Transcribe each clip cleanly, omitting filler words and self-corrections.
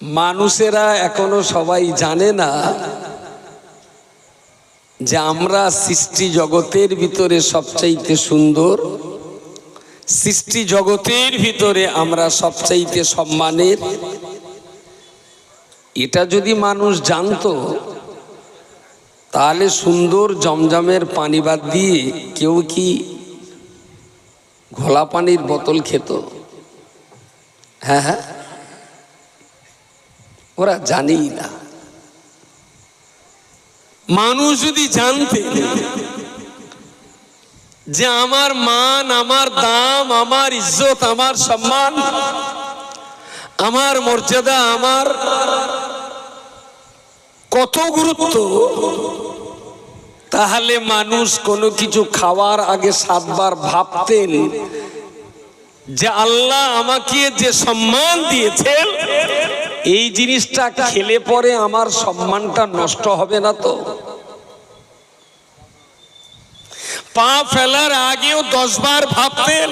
মানুষেরা এখনো সবাই জানে না যে আমরা সৃষ্টি জগতের ভিতরে সবচাইতে সুন্দর, সৃষ্টি জগতের ভিতরে আমরা সবচাইতে সম্মানের। এটা যদি মানুষ জানতো তাহলে সুন্দর জমজমের পানি বাদ দিয়ে কেউ কি ঘোলা পানির বোতল খেত? হ্যাঁ হ্যাঁ, ওরা জানেই না। মানুষ যদি জানতে যে আমার মান, আমার দাম, আমার ইজ্জত, আমার সম্মান, আমার মর্যাদা, আমার কত গুরুত্ব, তাহলে মানুষ কোনো কিছু খাওয়ার আগে 7 বার ভাবতেন যে আল্লাহ আমাকে যে সম্মান দিয়েছেন এই জিনিসটা খেলে পরে আমার সম্মানটা নষ্ট হবে না তো? পা ফেলার আগেও 10 বার ভাবতেন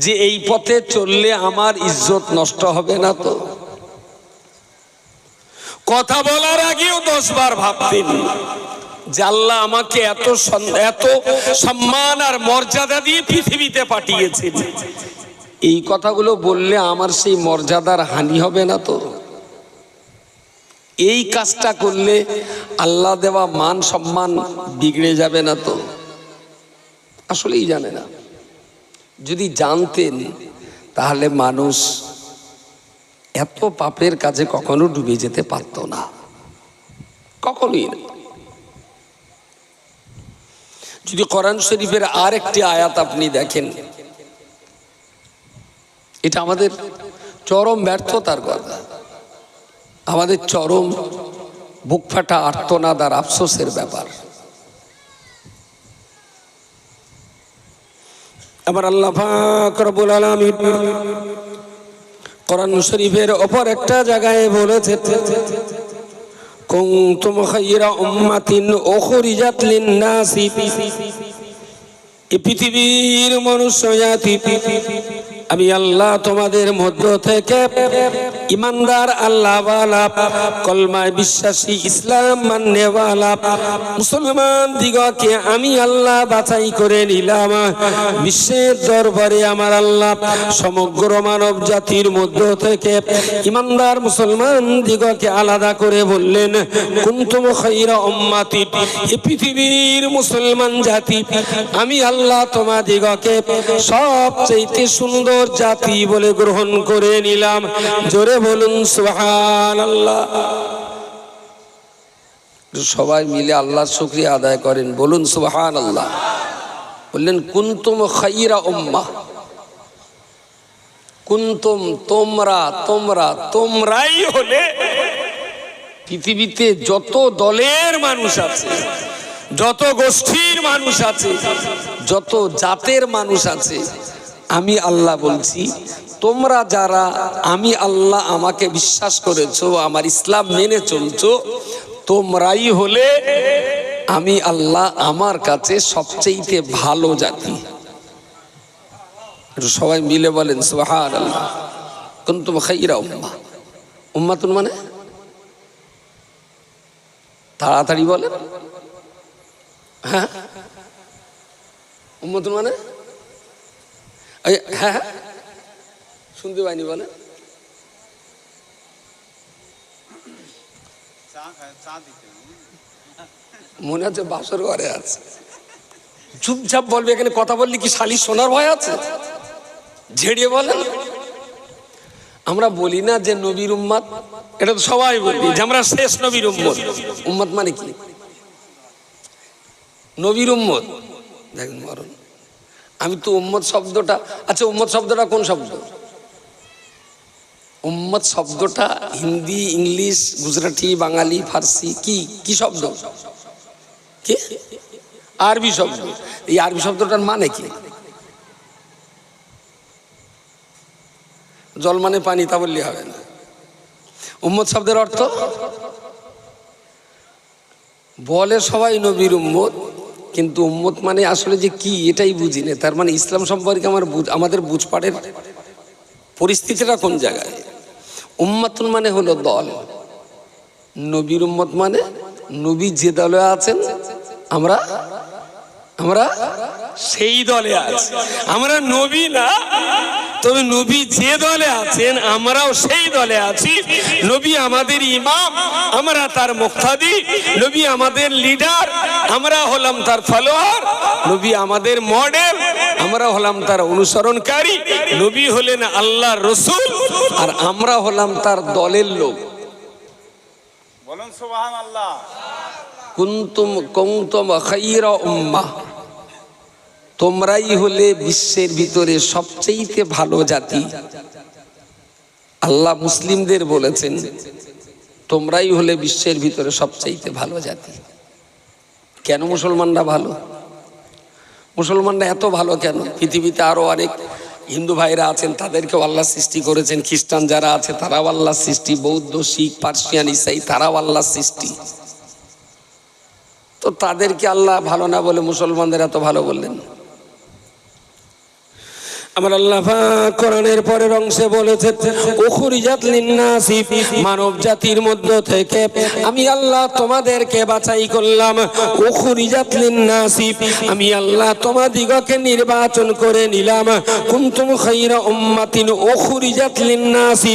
যে এই পথে চললে আমার ইজ্জত নষ্ট হবে না তো? কথা বলার আগেও 10 বার ভাবতেন যে আল্লাহ আমাকে এত সম্মান আর মর্যাদা দিয়ে পৃথিবীতে পাঠিয়েছেন, এই কথাগুলো বললে আমার সেই মর্যাদার হানি হবে না তো? এই কাজটা করলে আল্লাহ দেওয়া মান সম্মান বিগড়ে যাবে না তো? আসলেই জানে না। যদি জানতেন তাহলে মানুষ এত পাপের কাজে কখনো ডুবে যেতে পারত না, কখনোই না। যদি কোরআন শরীফের আর একটি আয়াত আপনি দেখেন, এটা আমাদের চরম ব্যর্থতার কথা, আমাদের চরম বুক ফাটা আর্তনাদ আর আফসোসের ব্যাপার। আমার আল্লাহ পাক রব্বুল আলামিন কোরআন শরীফের অপর একটা জায়গায় বলেছে, কুনতুম খায়রা উম্মাতিন উখরিজাত লিন-নাসি, এই পৃথিবীর মনুষ্য জাতি আমি আল্লাহ তোমাদের মধ্য থেকে ইমানদার, আল্লাহওয়ালা, কলমায় বিশ্বাসী, ইসলাম মাননেওয়ালা মুসলমান দিগকে আমি আল্লাহ বাছাই করে নিলাম। বিশ্বের দরবারে আমার আল্লাহ সমগ্র মানব জাতির মধ্য থেকে ইমানদার মুসলমান দিগকে আলাদা করে বললেন, কুনতুম খায়রা উম্মাতি, এই পৃথিবীর মুসলমান জাতি আমি আল্লাহ তোমাদিগকে সবচেয়ে সুন্দর জাতি বলে গ্রহণ করে নিলাম। জোরে বলুন সুবহানাল্লাহ। সবাই মিলে আল্লাহর শুকরিয়া আদায় করেন, বলুন সুবহানাল্লাহ। বললেন কুনতুম খায়রা উম্মাহ, কুনতুম তোমরাই হলে পৃথিবীতে যত দলের মানুষ আছে, যত গোষ্ঠীর মানুষ আছে, যত জাতের মানুষ আছে, আমি আল্লাহ বলছি তোমরা যারা আমি আল্লাহ আমাকে বিশ্বাস করেছো, আমার ইসলাম মেনে চলছো, তোমরাই হলে আমি আল্লাহ আমার কাছে সবচেয়ে ভালো জাতি। সবাই মিলে বলেন সুবহানাল্লাহ। কুনতুম খায়রা উম্মাহ, উম্মাতুন মানে তাড়াতাড়ি বলেন, হ্যাঁ উম্মাতুন মানে হ্যাঁ শুনতে পাইনি, বলে মনে হচ্ছে বাসর ঘরে আছে, চুপচাপ বলবে। এখানে কথা বললে কি শালি শোনার ভয় আছে? ঝেড়িয়ে বলেন। আমরা বলি না যে নবীর উম্মত, এটা তো সবাই বলবি যে আমরা শেষ নবীর উম্মত। উম্মত মানে কি? নবীর উম্মত। দেখেন মরণ, আমি তো উম্মত শব্দটা, আচ্ছা উম্মত শব্দটা কোন শব্দ? উম্মত শব্দটা হিন্দি, ইংলিশ, গুজরাটি, বাঙালি, ফার্সি, কি শব্দ? কি আরবি শব্দ। এই আরবি শব্দটার মানে কি? জল মানে পানি, তা বললে হবে না। উম্মত শব্দের অর্থ বলে সবাই নবীর উম্মত, কিন্তু উম্মত মানে আসলে যে কি এটাই বুঝি না। তার মানে ইসলাম সম্পর্কে আমাদের বুঝপাড়ের পরিস্থিতিটা কোন জায়গায়? উম্মাতুন মানে হলো দল, নবীর উম্মত মানে নবী যে দলে আছেন আমরা আমরা সেই দলে আছি। আমরা নবী না, তবে নবী যে দলে আছেন আমরাও সেই দলে আছি। নবী আমাদের ইমাম, আমরা তার মুক্তাদি। নবী আমাদের লিডার, আমরা হলাম তার ফলোয়ার। নবী আমাদের মডেল, আমরা হলাম তার অনুসরণকারী। নবী হলেন আল্লাহর রাসূল, আর আমরা হলাম তার দলের লোক। বলুন সুবহানাল্লাহ। কুনতুম খায়রা উম্মাহ, তোমরাই হলে বিশ্বের ভিতরে সবচেয়ে ভালো জাতি। আল্লাহ মুসলিমদের বলেছেন তোমরাই হলে বিশ্বের ভিতরে সবচেয়ে ভালো জাতি। কেন মুসলমানরা ভালো? মুসলমানরা এত ভালো কেন? পৃথিবীতে আরো অনেক হিন্দু ভাইরা আছেন, তাদেরকেও আল্লাহ সৃষ্টি করেছেন। খ্রিস্টান যারা আছে তারাও আল্লাহ সৃষ্টি, বৌদ্ধ, শিখ, পার্সিয়ান, ইসাই তারাও আল্লাহ সৃষ্টি। তো তাদেরকে আল্লাহ ভালো না বলে মুসলমানদের এত ভালো বললেন। আমার আল্লাহ পাক কোরআনের পরের অংশে বলেছেন উখরিজাত লিন্নাসি, মানব জাতির মধ্য থেকে আমি আল্লাহ তোমাদেরকে বাছাই করলাম। উখরিজাত লিন্নাসি, আমি আল্লাহ তোমাদিগকে নির্বাচন করে নিলাম। কুনতুম খায়রা উম্মাতিন উখরিজাত লিন্নাসি,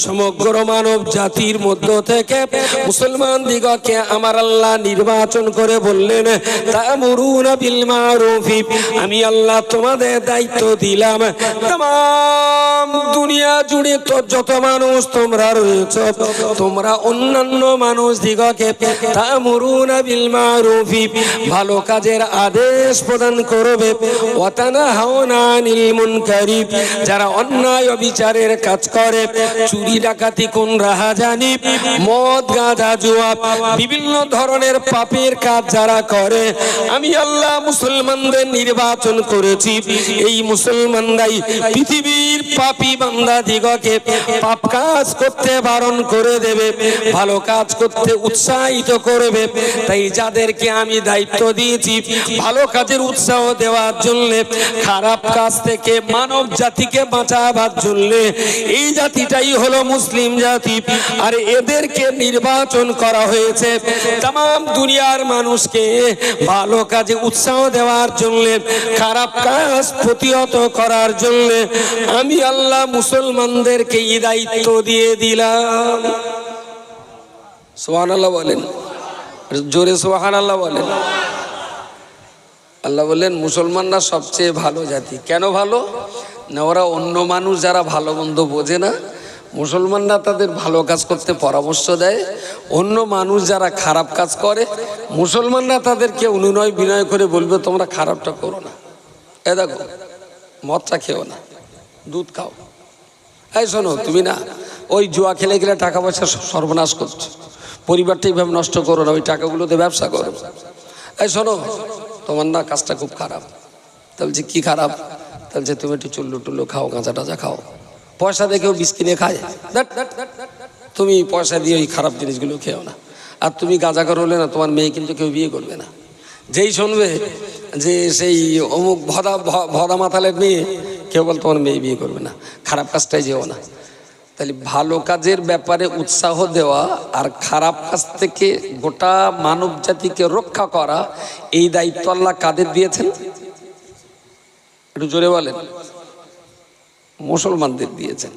সমগ্র মানব জাতির মধ্য থেকে মুসলমান দিগকে আমার আল্লাহ নির্বাচন করে বললেন তা'মুরুনা বিল মারুফি, আমি আল্লাহ তোমাদের দায়িত্ব দিলাম तमाम दुनिया जुड़े तो যত মানুষ তোমরা রয়েছে তোমরা অন্যান্য মানুষ দিগকে তা'মুরুনা বিল মারুফি, ভালো কাজের আদেশ প্রদান করবে। ওয়া তানহাউনা আনিল মুনকারি, যারা অন্যায় অবিচারের কাজ করে, চুরি ডাকাতি কোন রাহাজানি, মদ গাঁজা জুয়া বিভিন্ন ধরনের পাপের কাজ যারা করে, আমি আল্লাহ মুসলমানদের নির্বাচন করেছি। এই মুসলমানরাই পৃথিবীর পাপী বান্দা দিগকে পাপ কাজ করতে বারণ করে দেবে, ভালো কাজ করতে উৎসাহিত করবে। তাই যাদেরকে আমি দায়িত্ব দিয়েছি ভালো কাজের উৎসাহ দেওয়ার জন্য, খারাপ কাজ থেকে মানব জাতিকে বাঁচাবার জন্য, এই জাতিটাই হলো মুসলিম জাতি। আর এদেরকে নির্বাচন করা হয়েছে तमाम দুনিয়ার মানুষকে ভালো কাজে উৎসাহ দেওয়ার জন্য, খারাপ কাজ প্রতিহত করার জন্য আমি আল্লাহ মুসলমানদেরকে এই দায়িত্ব দিয়ে দিলাম। সুবহানাল্লাহ বলেন, জোরে সুবহানাল্লাহ বলেন। আল্লাহ বলেন মুসলমানরা সবচেয়ে ভালো জাতি। কেন ভালো না? ওরা অন্য মানুষ যারা ভালো মন্দ বোঝে না, মুসলমানরা তাদের ভালো কাজ করতে পরামর্শ দেয়। অন্য মানুষ যারা খারাপ কাজ করে, মুসলমানরা তাদেরকে অনুনয় বিনয় করে বলবে তোমরা খারাপটা করো না। এ দেখো মদটা খেও না, দুধ খাও। এই শোনো তুমি না ওই জুয়া খেলে গেলে টাকা পয়সা সর্বনাশ করছো, পরিবারটা এইভাবে নষ্ট করো না, ওই টাকাগুলোতে ব্যবসা করো। এই শোনো তোমার না কাজটা খুব খারাপ। তাহলে যে কি খারাপ? তাহলে যে তুমি একটু চুল্লু টুল্লু খাও, গাঁজা টাজা খাও, পয়সা দেখেও বিষ কিনে খায়। তুমি পয়সা দিয়ে ওই খারাপ জিনিসগুলো খেও না। আর তুমি গাঁজা করলে না, তোমার মেয়ে কিন্তু কেউ বিয়ে করবে না। যেই শুনবে যে সেই অমুক ভদা মাতালের মেয়ে, কেউ বল তোমার মেয়ে বিয়ে করবে না, খারাপ কাজটাই যেও না। তাহলে ভালো কাজের ব্যাপারে উৎসাহ দেওয়া আর খারাপ কাজ থেকে গোটা মানব জাতিকে রক্ষা করা, এই দায়িত্ব আল্লাহ কাদের দিয়েছেন? একটু জোরে বলেন। মুসলমানদের দিয়েছেন।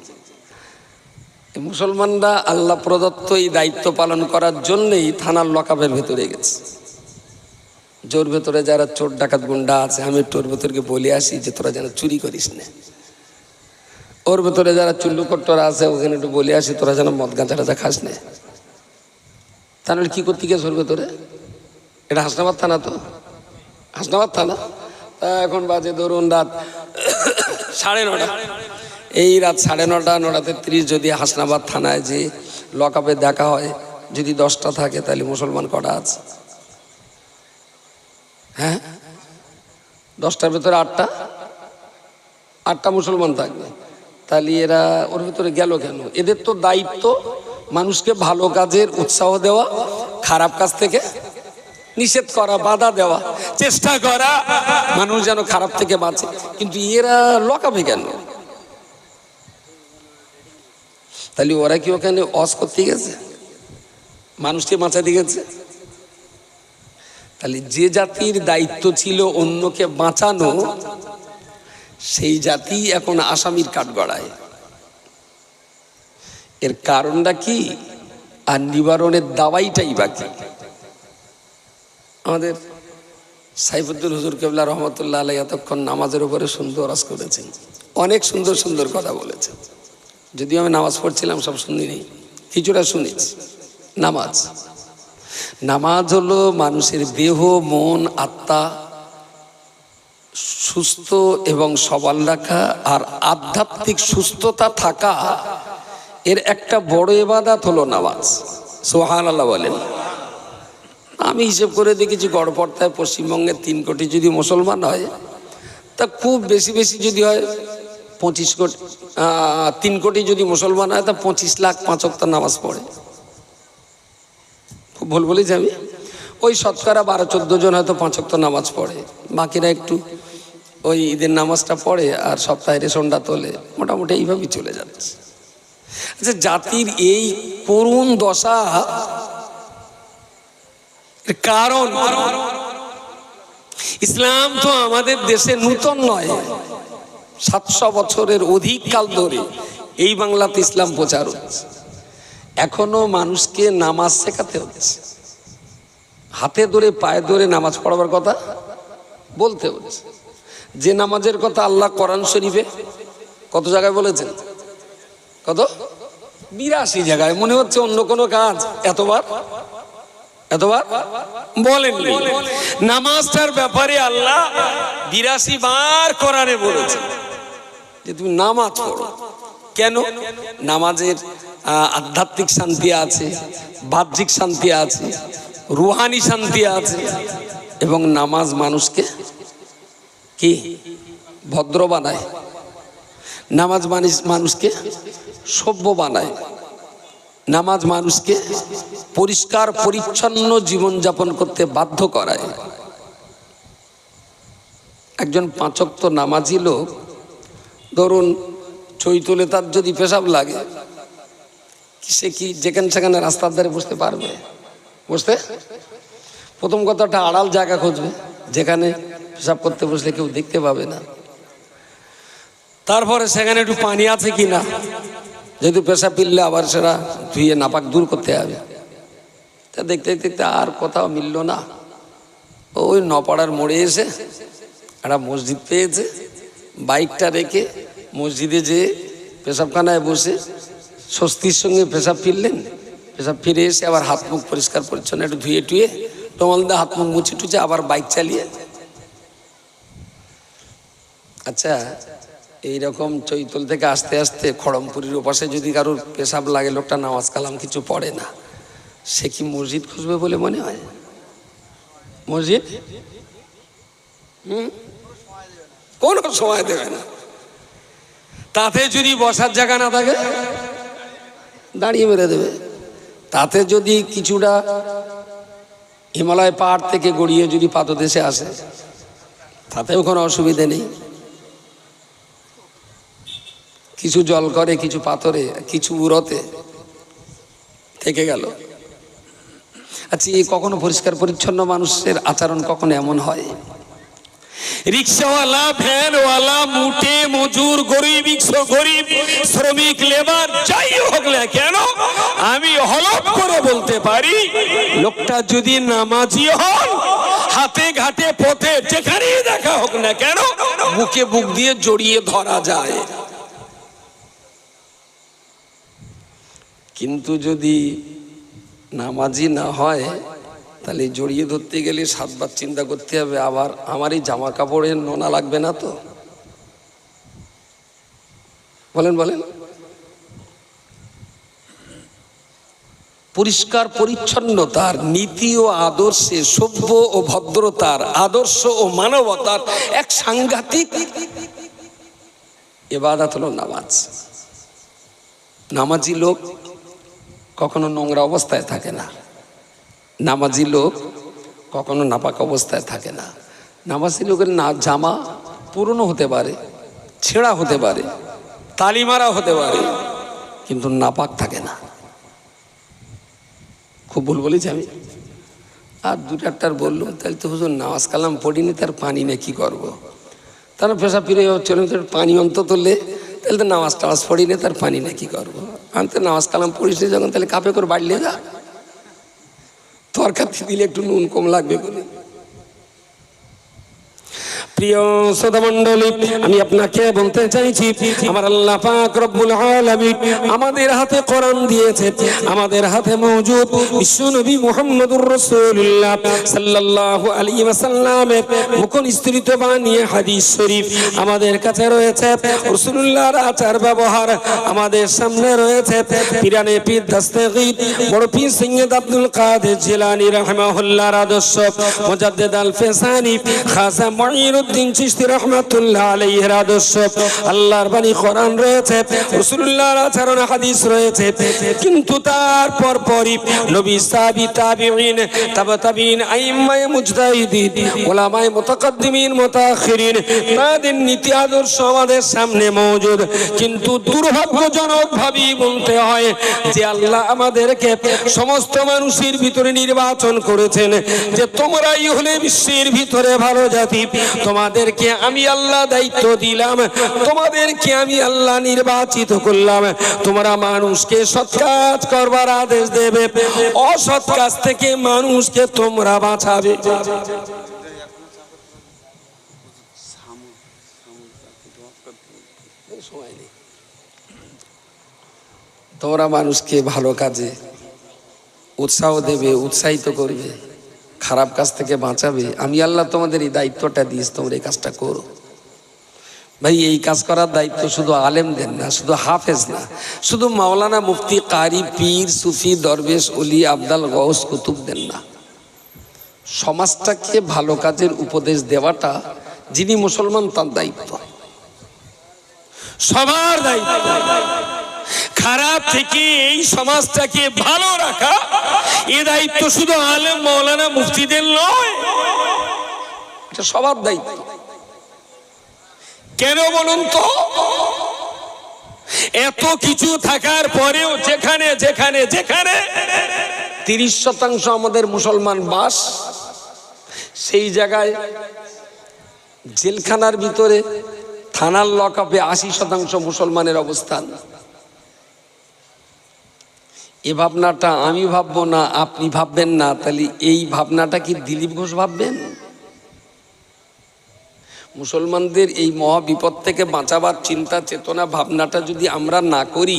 মুসলমানরা আল্লাহ প্রদত্ত এই দায়িত্ব পালন করার জন্যই থানার লকআপের ভেতরে গেছে। জোর ভেতরে যারা চোর ডাকাত গুন্ডা আছে, আমি তোর ভেতরকে বলে আসি যে তোরা যেন চুরি করিস না। ওর ভেতরে যারা চুল্লু কট্টরা আছে, ওখানে একটু বলে আসি তোরা যেন মদ গাঁজা টাজা খাস না। তাহলে কি করতে গেছে ওর ভেতরে? এটা হাসনাবাদ থানা, তো হাসনাবাদ থানা। এখন বাজে ধরুন রাত 9:30। এই রাত 9:30, 9:30 যদি হাসনাবাদ থানায় যে লকআপে দেখা হয়, যদি 10টা থাকে তাহলে মুসলমান কটা আছে? হ্যাঁ, 10টার ভেতরে 8টা মুসলমান থাকবে। তাহলে এরা ওর ভেতরে গেল কেন? এদের তো দায়িত্ব মানুষকে ভালো কাজের উৎসাহ দেওয়া, খারাপ কাজ থেকে নিষেধ করা, বাধা দেওয়া, চেষ্টা করা মানুষ যেন খারাপ থেকে বাঁচে। কিন্তু এরা লকআপে কেন? তাহলে ওরা কি ওখানে অস করতে গেছে, মানুষকে বাঁচাতে গেছে? তাহলে যে জাতির দায়িত্ব ছিল অন্যকে বাঁচানো, সেই জাতি এখন আসামির কাঠগড়ায়। এর কারণটা কি? আর নিবারণের দাওয়াইটাই বাকি। আমাদের সাইফুদ্দিন হুজুর কেবলা রহমতুল্লাহ আলাইহি এতক্ষণ নামাজের উপরে সুন্দর ওয়াজ করেছেন, অনেক সুন্দর সুন্দর কথা বলেছেন। যদিও আমি নামাজ পড়ছিলাম, সব শুনিনি, কিছুটা শুনেছি। নামাজ হলো মানুষের দেহ, মন, আত্মা সুস্থ এবং সবল রাখা আর আধ্যাত্মিক সুস্থতা থাকা, এর একটা বড় ইবাদত হলো নামাজ। সুবহানাল্লাহ বলেন। আমি হিসেব করে দেখেছি, গড়পড়তায় পশ্চিমবঙ্গের 3 কোটি যদি মুসলমান হয়, তা খুব বেশি বেশি যদি হয় 25 কোটি, 3 কোটি যদি মুসলমান হয়, তা 25 লাখ 5 ওয়াক্ত নামাজ পড়ে। খুব ভুল বলেছি আমি? ওই শতকরা 12-14 জন হয়তো 5 ওয়াক্ত নামাজ পড়ে, বাকিরা একটু ওই ঈদের নামাজটা পড়ে আর সপ্তাহে রেশনটা তোলে, মোটামুটি এইভাবেই চলে যাচ্ছে। আচ্ছা, জাতির এই করুণ দশা কারণ, ইসলাম তো আমাদের দেশে নূতন নয়, 700 বছরের অধিক কাল ধরে এই বাংলাতে ইসলাম প্রচার হচ্ছে। এখনো মানুষকে নামাজ শেখাতে হচ্ছে, হাতে ধরে পায়ে ধরে নামাজ পড়াবার কথা বলতে হচ্ছে। যে নামাজের কথা আল্লাহ কোরআন শরীফে কত জায়গায় বলেছেন? কত? 82 জায়গায়। মনে হচ্ছে অন্য কোনো কাজ এতবার বলেন। নামাজটার ব্যাপারে আল্লাহ 82 বার কোরআনে বলেছেন যে তুমি নামাজ পড়ো। কেন? নামাজের আধ্যাত্মিক শান্তি আছে, বাহ্যিক শান্তি আছে, রুহানি শান্তি আছে, এবং নামাজ মানুষকে কি ভদ্র বানায়, নামাজ মানুষকে সভ্য বানায়, নামাজ মানুষকে পরিষ্কার পরিচ্ছন্ন জীবনযাপন করতে বাধ্য করায়। একজন 5 ওয়াক্ত নামাজি লোক, ধরুন চৈতলে তার যদি পেশাব লাগে, সে কি যেখানে সেখানে রাস্তার ধারে বসতে পারবে? প্রথম কথাটা আড়াল জায়গা খুঁজবে, যেখানে পেশাব করতে বসলে কেউ দেখতে পাবে না। তারপরে সেখানে একটু পানি আছে কিনা, যেহেতু পেশাব পিললে আবার সেটা ধুয়ে নাপাক দূর করতে হবে। তা দেখতে দেখতে আর কোথাও মিলল না, ওই নপাড়ার মোড়ে এসে একটা মসজিদ পেয়েছে, বাইকটা রেখে মসজিদে যেয়ে পেশাবখানায় বসে স্বস্তির সঙ্গে পেশাব ফিরলেন। পেশাব ফিরে এসে আবার হাত মুখ পরিষ্কার পরিচ্ছন্ন একটু ধুয়ে টুয়ে টমাল দিয়ে হাত মুখ মুছে টুচে আবার বাইক চালিয়ে। আচ্ছা, এইরকম চৈতল থেকে আস্তে আস্তে খড়মপুরির ওপাশে যদি কারোর পেশাব লাগে, লোকটা নামাজ কালাম কিছু পড়ে না, সে কি মসজিদ খুঁজবে বলে মনে হয়? মসজিদ কোন সময় দেবে না। তাতে যদি বসার জায়গা না থাকে, দাঁড়িয়ে মেরে দেবে। তাতে যদি কিছুটা হিমালয় পাহাড় থেকে গড়িয়ে যদি পাদদেশে আসে, তাতেও কোনো অসুবিধে নেই। কিছু জল করে, কিছু পাথরে, কিছু উড়োতে থেকে গেল। আচ্ছা, কখনো পরিষ্কার পরিচ্ছন্ন মানুষের আচরণ কখনো এমন হয়? রিক্সাওয়ালা, ভ্যানওয়ালা, মুটে মজুর, গরিব শ্রমিক, লেবার, যাই হোক না কেন, আমি হলফ করে বলতে পারি, লোকটা যদি নামাজি হন, হাতে ঘাটে পথে যেখানেই দেখা হোক না কেন, বুকে বুক দিয়ে জড়িয়ে ধরা যায়। কিন্তু যদি নামাজি না হয়, তাহলে জড়িয়ে ধরতে গেলে 7 বার চিন্তা করতে হবে, আবার আমার এই জামা কাপড়ের নোনা লাগবে না তো? বলেন। পরিষ্কার পরিচ্ছন্নতার নীতি ও আদর্শে, সভ্য ও ভদ্রতার আদর্শ ও মানবতার এক সাংঘাতিক ইবাদত হলো নামাজ। নামাজি লোক কখনো নোংরা অবস্থায় থাকে না, নামাজি লোক কখনো নাপাক অবস্থায় থাকে না। নামাজি লোকের জামা পুরনো হতে পারে, ছেঁড়া হতে পারে, তালিমারা হতে পারে, কিন্তু নাপাক থাকে না। খুব ভুল বলেছি আমি? আর দু চারটার বললো, তাহলে তো হুজুর নামাজ কালাম পড়িনি, তার পানি না কি করবো? তার পেশা ফিরে চলে পানি অন্তত লে, তাহলে তো নামাজ টামাজ পড়িনি, তার পানি না কি করবো? আমি তো নামাজ কালাম পড়িস নি যখন, তাহলে কাপে করে বাড়লে যা, তরকারি দিলে একটু নুন কম লাগবে বলে। প্রিয় শ্রোতামণ্ডলী, আমি আপনাকে বলতে চাইছি, আমার আল্লাহ পাক রব্বুল আলামিন আমাদের হাতে কোরআন দিয়েছে, আমাদের হাতে মওজুদ বিশ্বনবী মুহাম্মদুর রাসূলুল্লাহ সাল্লাল্লাহু আলাইহি ওয়াসাল্লামের মুখনিসৃত বাণী হাদিস শরীফ আমাদের কাছে রয়েছে। রাসূলুল্লাহর আচার ব্যবহার আমাদের সামনে রয়েছে। পিরানে পীর দস্তগীর বড় পীর সৈয়দ আব্দুল কাদের জিলানী রাহিমাহুল্লাহর আদর্শ, মুজাদ্দিদ আল ফিসানি খাজা মুঈনুদ্দিন চিশতি রাহমাতুল্লাহ আলাইহির আদর্শ, আল্লাহর বাণী কোরআন রয়েছে, রাসূলুল্লাহর আচরণ হাদিস রয়েছে। কিন্তু তারপর পরই নবী, সাহাবী, তাবিঈন, তাবা তাবিঈন, আইম্মায়ে মুজতাহিদিন, উলামায়ে মুতাকাদ্দিমিন, মুতাআখিরিন, তাদের নীতি আদর্শ আমাদের সামনে মওজুদ। কিন্তু দুর্ভাগ্যজনক ভাবেই বলতে হয় যে আল্লাহ আমাদেরকে সমস্ত মানুষের ভিতরে নির্বাচন করেছেন যে তোমরাই হলে বিশ্বের ভিতরে ভালো জাতি, তোমাদেরকে আমি আল্লাহ দায়িত্ব দিলাম, তোমাদেরকে আমি আল্লাহ নির্বাচিত করলাম, তোমরা মানুষকে সৎ কাজ করবার আদেশ দেবে, অসৎ কাজ থেকে মানুষকে তোমরা বাঁচাবে। তোমরা মানুষকে ভালো কাজে উৎসাহ দেবে, উৎসাহিত করবে, খারাপ কাজ থেকে বাঁচাবে। আমি আল্লাহ তোমাদের এই দায়িত্বটা দিয়েছি, তোমরা এই কাজটা করো। ভাই, এই কাজ করার দায়িত্ব শুধু আলেমদের না, শুধু হাফেজ না, শুধু মাওলানা, মুফতি, কারি, পীর, সুফি, দরবেশ, ওলি, আবদাল, গৌস, কুতুবদের না। সমাজটাকে ভালো কাজের উপদেশ দেওয়াটা যিনি মুসলমান তার দায়িত্ব, সবার দায়িত্ব। খারাপ থেকে এই সমাজটাকে ভালো রাখা এ দায়িত্ব শুধু আলেম, মাওলানা, মুফতিদের নয়, এটা সবার দায়িত্ব। কেন বলুন তো? এত কিছু থাকার পরেও যেখানে যেখানে যেখানে 30% আমাদের মুসলমান বাস, সেই জায়গায় জেলখানার ভিতরে থানার লকআপে 80% মুসলমানের অবস্থান। এ ভাবনাটা আমি ভাববো না, আপনি ভাববেন না, তাহলে এই ভাবনাটা কি দিলীপ ঘোষ ভাববেন? মুসলমানদের এই মহা বিপদ থেকে বাঁচাবার চিন্তা, চেতনা, ভাবনাটা যদি আমরা না করি,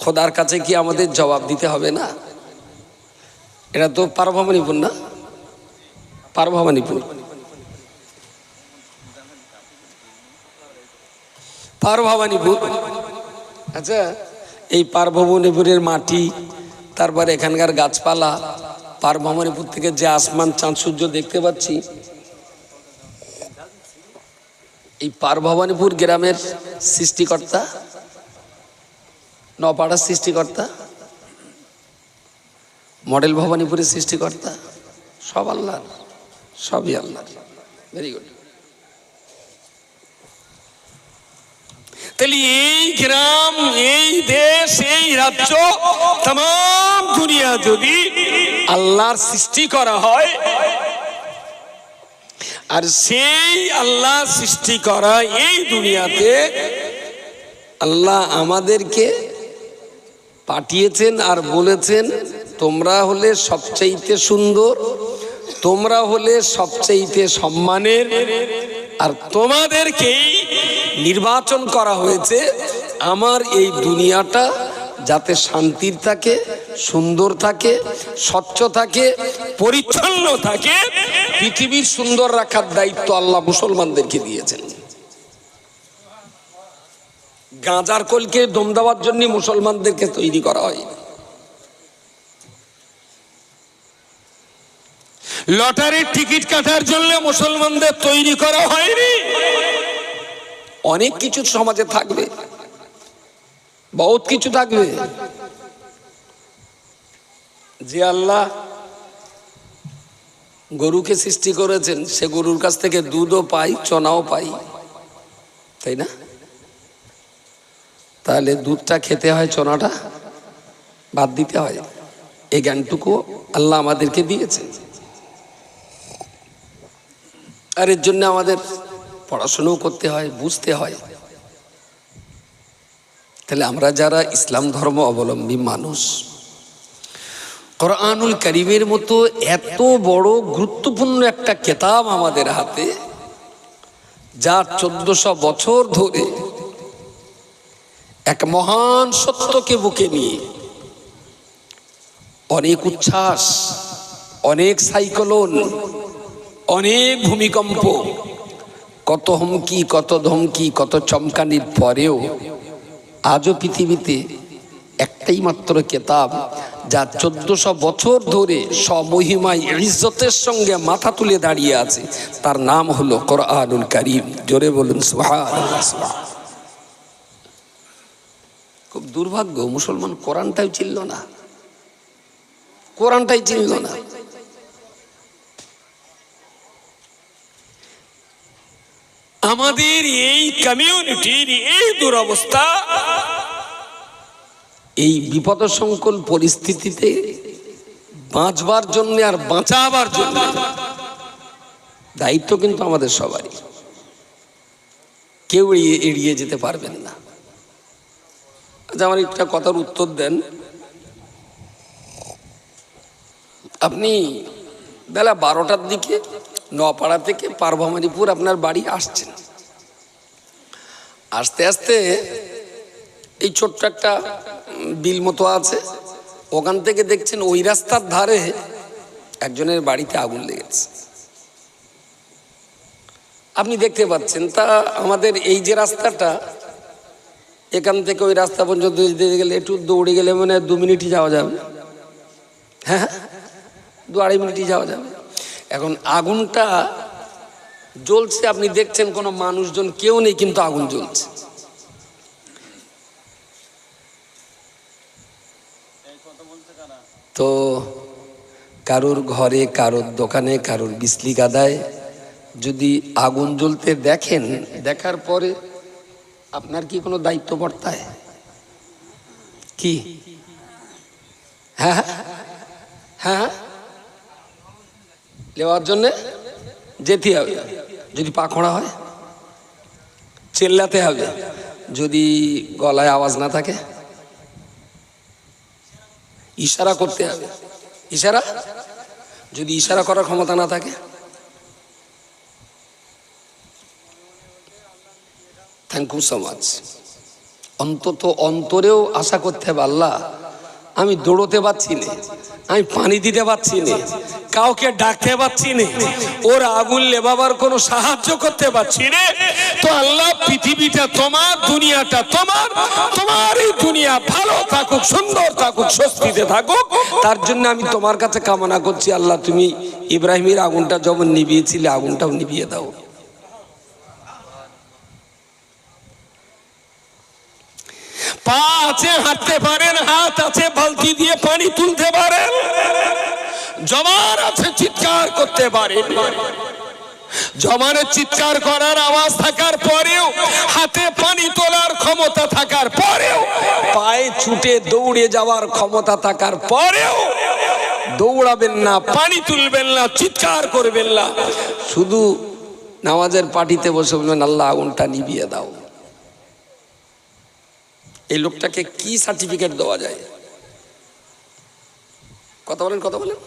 খোদার কাছে কি আমাদের জবাব দিতে হবে না? এটা তো পারভবানীপুর না, পারভবানীপুর, পারভবানীপুর। আচ্ছা, এই পারভবানীপুরের মাটি, তারপর এখানকার গাছপালা, পারভবানীপুর থেকে যে আসমান, চাঁদ, সূর্য দেখতে পাচ্ছি, এই পারভবানীপুর গ্রামের সৃষ্টিকর্তা, নপাড়ার সৃষ্টিকর্তা, মডেল ভবানীপুরের সৃষ্টিকর্তা, সব আল্লাহর, সবই আল্লাহর। Very good. তাহলে এই গ্রাম, এই দেশ, এই রাজ্য, তাম দুনিয়া যদি আল্লাহর সৃষ্টি করা হয়, আর সেই আল্লাহ সৃষ্টি করা এই দুনিয়াতে আল্লাহ আমাদেরকে পাঠিয়েছেন আর বলেছেন তোমরা হলে সবচাইতে সুন্দর, তোমরা হলে সবচাইতে সম্মানের, আর তোমাদেরকেই নির্বাচন করা হয়েছে আমার এই দুনিয়াটা যাতে শান্তির থাকে, সুন্দর থাকে, স্বচ্ছ থাকে, পরিচ্ছন্ন থাকে, পৃথিবীর সুন্দর রাখার দায়িত্ব আল্লাহ মুসলমানদেরকে দিয়েছেন। গাঁজার কলকে দম দেওয়ার জন্য মুসলমানদেরকে তৈরি করা হয়, লটারির টিকিট কাটার জন্য মুসলমানদের তৈরি করা হয়নি। অনেক কিছু সমাজে থাকবে, বহুত কিছু থাকবে। যে আল্লাহ গরুকে সৃষ্টি করেছেন, সে গরুর কাছ থেকে দুধও পাই, চনাও পাই, তাই না? তাহলে দুধটা খেতে হয়, চনাটা বাদ দিতে হয়। এই জ্ঞানটুকু আল্লাহ আমাদেরকে দিয়েছে, আর এর জন্য আমাদের পড়াশোনাও করতে হয়, বুঝতে হয়। তাহলে আমরা যারা ইসলাম ধর্ম অবলম্বী মানুষ, কোরআনুল কারীমের মতো এত বড় গুরুত্বপূর্ণ একটা কিতাব আমাদের হাতে, যা 1400 বছর ধরে এক মহান সত্যকে বুকে নিয়ে অনেক উচ্ছ্বাস, অনেক সাইক্লোন, অনেক ভূমিকম্প, কত হুমকি, কত ধমকি, কত চমকানির পরেও আজও পৃথিবীতে একটাই মাত্র কিতাব যা 1400 বছর ধরে স্বমহিমায় ইজ্জতের সঙ্গে মাথা তুলে দাঁড়িয়ে আছে, তার নাম হলো কোরআনুল কারীম। জোরে বলুন সুবহানাল্লাহ। খুব দুর্ভাগ্য, মুসলমান কোরআনটাই চিনল না, কোরআনটাই চিনল না। আমাদের এই কমিউনিটির এই দুরবস্থা, এই বিপদসংকুল পরিস্থিতিতে বাঁচবার জন্য আর বাঁচাবার জন্য দায়িত্ব কিন্তু আমাদের সবারই, কেউ এড়িয়ে যেতে পারবেন না। আচ্ছা, আমার একটা কথার উত্তর দেন। আপনি বেলা 12টার দিকে নপাড়া থেকে পারভমানীপুর আপনার বাড়ি আসছেন, আস্তে আস্তে এই ছোট্ট একটা বিল মতো আছে, ওখান থেকে দেখছেন ওই রাস্তার ধারে একজনের বাড়িতে আগুন লেগেছে। আপনি দেখতে পাচ্ছেন, তা আমাদের এই যে রাস্তাটা, এখান থেকে ওই রাস্তা পর্যন্ত যেতে গেলে একটু দৌড়ে গেলে মানে 2 মিনিটই যাওয়া যাবে। হ্যাঁ, 2-2.5 মিনিটই যাওয়া যাবে। এখন আগুনটা জ্বলছে, আপনি দেখছেন কোনো মানুষজন কেউ নেই, কিন্তু আগুন জ্বলছে। তো কারোর ঘরে, কারোর দোকানে, কারোর বিজলি গাদায় যদি আগুন জ্বলতে দেখেন, দেখার পরে আপনার কি কোনো দায়িত্ব বর্তায়? কি? হ্যাঁ হ্যাঁ, নেওয়ার জন্যে যেতে হবে। যদি পা খোঁড়া হয় চেল্লাতে হবে, যদি গলায় আওয়াজ না থাকে ইশারা করতে হবে। ইশারা, যদি ইশারা করার ক্ষমতা না থাকে, থ্যাংক ইউ সো মাচ। অন্তত অন্তরেও আশা করতে হবে, আল্লাহ আমি দৌড়তে পারছি না, আমি পানি দিতে পারছি না, কাউকে ডাকতে পারছি না, ওর আগুন নেভাবার কোনো সাহায্য করতে পারছি না, তো আল্লাহ পৃথিবীটা তোমার, দুনিয়াটা তোমার, তোমার এই দুনিয়া ভালো থাকুক, সুন্দর থাকুক, স্বস্তিতে থাকুক, তার জন্য আমি তোমার কাছে কামনা করছি, আল্লাহ তুমি ইব্রাহিমের আগুনটা যেমন নিভিয়েছিলে আগুনটাও নিভিয়ে দাও। পা আছে, হাঁটতে পারেন, হাত আছে, বালতি দিয়ে পানি তুলতে পারেন, জবান আছে, চিৎকার করতে পারেন। জবানের চিৎকার করার আওয়াজ থাকার পরেও, হাতে পানি তোলার ক্ষমতা থাকার পরেও, পায়ে ছুটে দৌড়ে যাওয়ার ক্ষমতা থাকার পরেও দৌড়াবেন না, পানি তুলবেন না, চিৎকার করবেন না, শুধু নামাজের পাটিতে বসে বলবেন আল্লাহ আগুনটা নিভিয়ে দাও। এই লোকটাকে কি সার্টিফিকেট দেওয়া যায়? কথা বলেন, কথা বলেন।